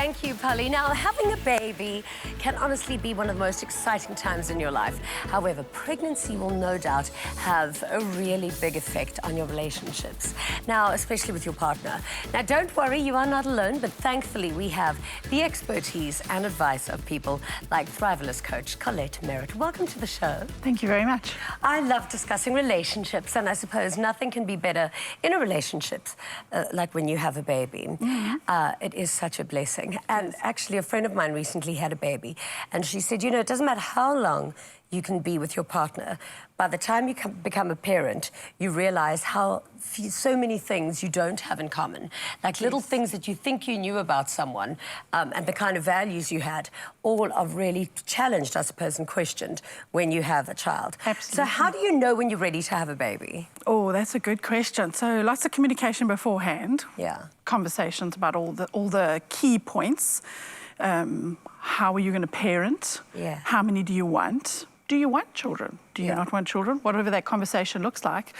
Thank you, Polly. Now, having a baby can honestly be one of the most exciting times in your life. However, pregnancy will no doubt have a really big effect on your relationships. Now, especially with your partner. Now, don't worry, you are not alone, but thankfully we have the expertise and advice of people like Thrivalist Coach Collette Merritt. Welcome to the show. Thank you very much. I love discussing relationships, and I suppose nothing can be better in a relationship like when you have a baby. It is such a blessing. And actually, a friend of mine recently had a baby, and she said, you know, it doesn't matter how long you can be with your partner. By the time you become a parent, you realize how so many things you don't have in common. Like little things that you think you knew about someone and the kind of values you had, all are really challenged, I suppose, and questioned when you have a child. Absolutely. So how do you know when you're ready to have a baby? Oh, that's a good question. So lots of communication beforehand. Yeah. Conversations about all the key points. How are you going to parent? Yeah. How many do you want? Do you want children? Do you not want children? Whatever that conversation looks like.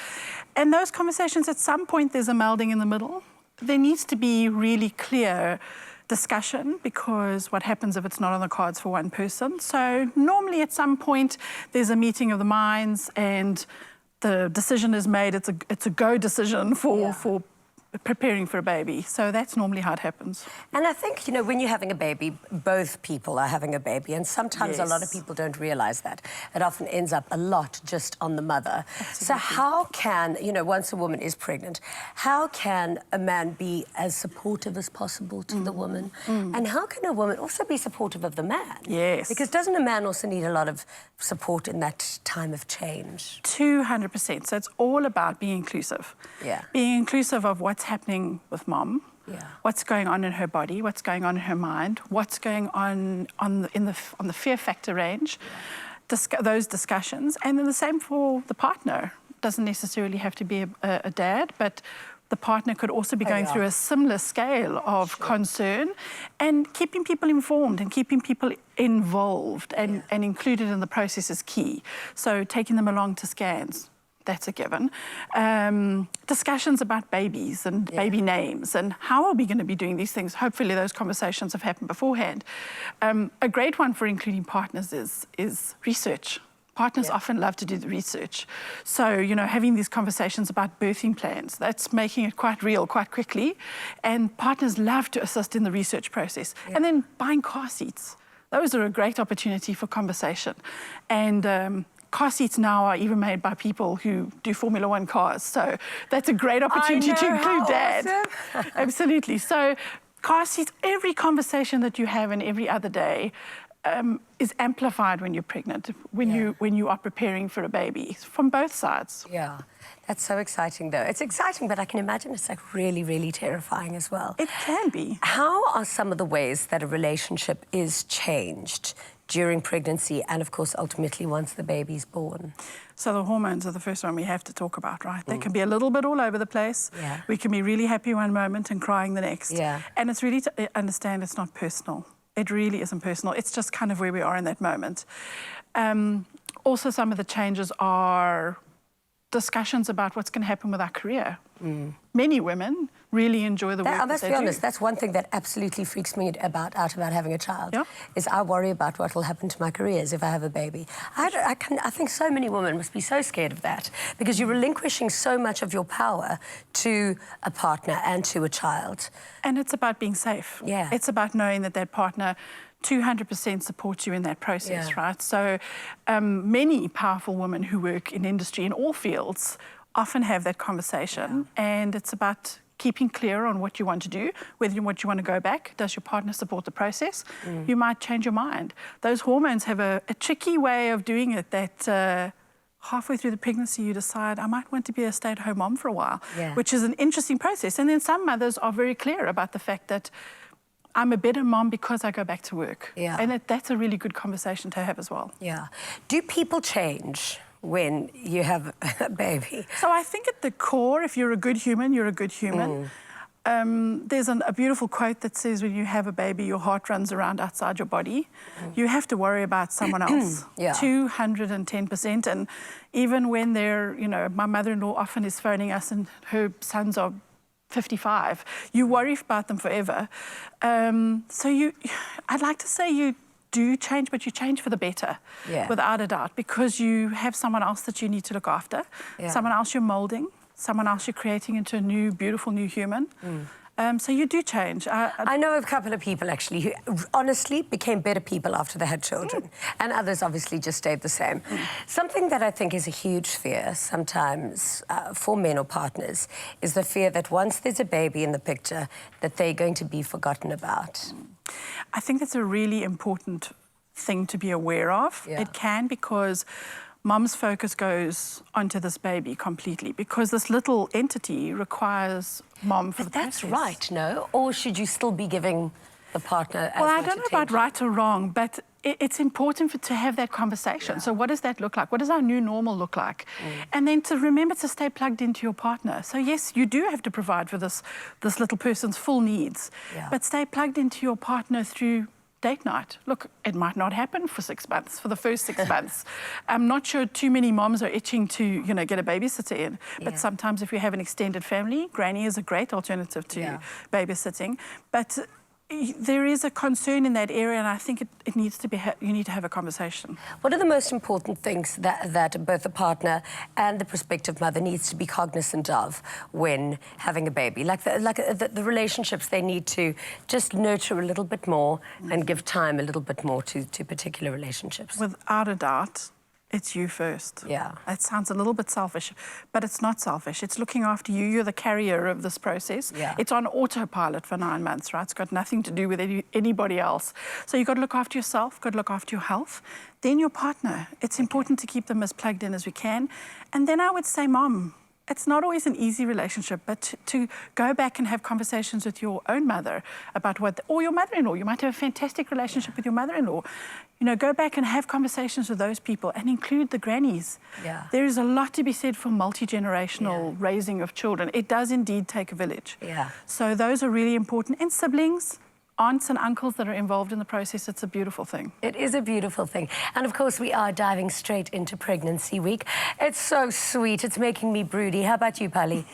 And those conversations, at some point, there's a melding in the middle. There needs to be really clear discussion, because what happens if it's not on the cards for one person? So normally at some point, there's a meeting of the minds and the decision is made. It's a go decision for preparing for a baby. So that's normally how it happens. And I think, you know, when you're having a baby, both people are having a baby, and sometimes a lot of people don't realize that. It often ends up a lot just on the mother. Absolutely. So how can, you know, once a woman is pregnant, how can a man be as supportive as possible to the woman? And how can a woman also be supportive of the man? Yes. Because doesn't a man also need a lot of support in that time of change? 200%. So it's all about being inclusive. Yeah. Being inclusive of what's happening with mom, what's going on in her body, what's going on in her mind, what's going on the fear factor range, those discussions, and then the same for the partner. Doesn't necessarily have to be a dad, but the partner could also be going through a similar scale of concern, and keeping people informed and keeping people involved and included in the process is key. So taking them along to scans, that's a given. Discussions about babies and baby names and how are we going to be doing these things. Hopefully those conversations have happened beforehand. A great one for including partners is research. Partners often love to do the research. So, you know, having these conversations about birthing plans, that's making it quite real quite quickly. And partners love to assist in the research process. And then buying car seats. Those are a great opportunity for conversation. And car seats now are even made by people who do Formula One cars. So that's a great opportunity to include Dad. Awesome. Absolutely. So car seats, every conversation that you have in every other day is amplified when you're pregnant, when you are preparing for a baby, from both sides. Yeah. That's so exciting, though. It's exciting, but I can imagine it's like really, really terrifying as well. It can be. How are some of the ways that a relationship is changed during pregnancy and, of course, ultimately once the baby's born? So the hormones are the first one we have to talk about, right? They can be a little bit all over the place. Yeah. We can be really happy one moment and crying the next. Yeah. And it's really to understand it's not personal. It really isn't personal. It's just kind of where we are in that moment. Also, some of the changes are discussions about what's going to happen with our career. Many women really enjoy the work I must that be they honest, do. that's one thing that absolutely freaks me out about having a child, is I worry about what will happen to my careers if I have a baby. I think so many women must be so scared of that, because you're relinquishing so much of your power to a partner and to a child. And it's about being safe. Yeah. It's about knowing that that partner 200% supports you in that process, right? So many powerful women who work in industry in all fields often have that conversation, and it's about keeping clear on what you want to do, whether what you want to go back. Does your partner support the process? You might change your mind. Those hormones have a tricky way of doing it that halfway through the pregnancy you decide, I might want to be a stay-at-home mom for a while, which is an interesting process. And then some mothers are very clear about the fact that I'm a better mom because I go back to work. Yeah. And that's a really good conversation to have as well. Yeah. Do people change when you have a baby? So I think at the core, if you're a good human, you're a good human. There's a beautiful quote that says, when you have a baby, your heart runs around outside your body. You have to worry about someone else, 210%. And even when they're, you know, my mother-in-law often is phoning us and her sons are 55. You worry about them forever. I'd like to say you do change, but you change for the better, without a doubt, because you have someone else that you need to look after, someone else you're molding, someone else you're creating into a new, beautiful new human. So you do change. I know a couple of people, actually, who honestly became better people after they had children. And others obviously just stayed the same. Something that I think is a huge fear sometimes for men or partners is the fear that once there's a baby in the picture, that they're going to be forgotten about. I think that's a really important thing to be aware of. It can, because Mum's focus goes onto this baby completely, because this little entity requires Mum for the process. That's right, no? Or should you still be giving the partner as Well, I much don't know attention? about right or wrong, but it's important to have that conversation. So what does that look like? What does our new normal look like? And then to remember to stay plugged into your partner. So yes, you do have to provide for this little person's full needs, but stay plugged into your partner through date night. Look, it might not happen for 6 months, for the first 6 months. I'm not sure too many moms are itching to, get a babysitter in. But sometimes if you have an extended family, granny is a great alternative to babysitting. But there is a concern in that area, and I think it needs to be, you need to have a conversation. What are the most important things that both the partner and the prospective mother needs to be cognizant of when having a baby? Like the relationships they need to just nurture a little bit more and give time a little bit more to particular relationships? Without a doubt, it's you first. It sounds a little bit selfish, but it's not selfish. It's looking after you. You're the carrier of this process. It's on autopilot for 9 months, right? It's got nothing to do with anybody else. So you've got to look after yourself, got to look after your health. Then your partner. It's important to keep them as plugged in as we can. And then I would say, Mom, it's not always an easy relationship, but to go back and have conversations with your own mother about or your mother-in-law. You might have a fantastic relationship with your mother-in-law. Go back and have conversations with those people and include the grannies. There is a lot to be said for multi-generational raising of children. It does indeed take a village. So those are really important. And siblings, aunts and uncles that are involved in the process, it's a beautiful thing. It is a beautiful thing. And of course, we are diving straight into Pregnancy Week. It's so sweet. It's making me broody. How about you, Pali?